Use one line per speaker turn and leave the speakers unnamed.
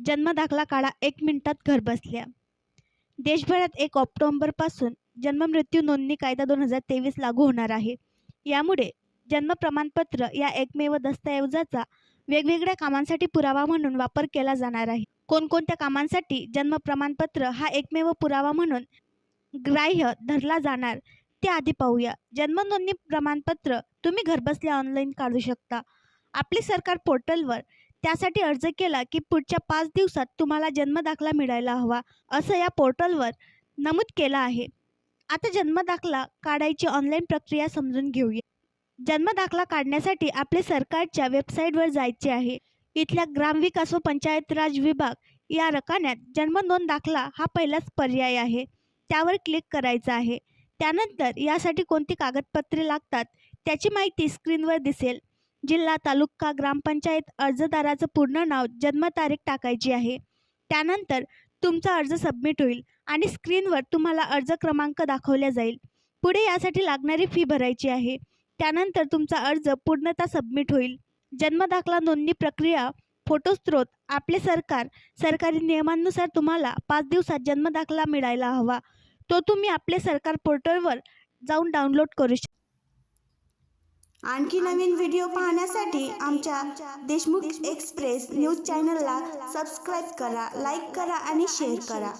जन्मदाखला काढा 1 मिनिटात घरबसल्या. देशभरात 1 ऑक्टोबरपासून जन्ममृत्यू नोंदणी कायदा 2023 लागू होणार आहे. यामुळे जन्म प्रमाणपत्र या एकमेव दस्तऐवजाचा वेगवेगळ्या कामांसाठी पुरावा म्हणून वापर केला जाणार आहे. कोणकोणत्या कामांसाठी जन्म प्रमाणपत्र हा एकमेव पुरावा म्हणून ग्राह्य धरला जाणार ते आधी पाहूया. जन्म नोंदणी प्रमाणपत्र तुम्ही घरबसल्या ऑनलाईन काढू शकता. आपले सरकार पोर्टलवर त्यासाठी अर्ज केला की पुढच्या 5 दिवसात तुम्हाला जन्मदाखला मिळायला हवा, असं या पोर्टलवर नमूद केलं आहे. आता जन्मदाखला काढायची ऑनलाईन प्रक्रिया समजून घेऊया. जन्मदाखला काढण्यासाठी आपले सरकारच्या वेबसाईटवर जायचे आहे. इथल्या ग्रामविकास व पंचायत राज विभाग या रकान्यात जन्म नोंद दाखला हा पहिलाच पर्याय आहे. त्यावर क्लिक करायचं आहे. त्यानंतर यासाठी कोणती कागदपत्रे लागतात त्याची माहिती स्क्रीनवर दिसेल. जिल्हा, तालुका, ग्रामपंचायत, अर्जदाराचं पूर्ण नाव, जन्मतारीख टाकायची आहे. त्यानंतर तुमचा अर्ज सबमिट होईल आणि स्क्रीनवर तुम्हाला अर्ज क्रमांक दाखवला जाईल. पुढे यासाठी लागणारी फी भरायची आहे. त्यानंतर तुमचा अर्ज पूर्णतः सबमिट होईल. जन्मदाखला नोंदणी प्रक्रिया, फोटो स्रोत आपले सरकार. सरकारी नियमांनुसार तुम्हाला 5 दिवसात जन्मदाखला मिळायला हवा. तो तुम्ही आपले सरकार पोर्टलवर जाऊन डाउनलोड करू शकता.
आणखी नवीन व्हिडिओ पाहण्यासाठी आमच्या देशमुख एक्सप्रेस न्यूज चॅनलला सबस्क्राईब करा, लाईक करा आणि शेअर करा.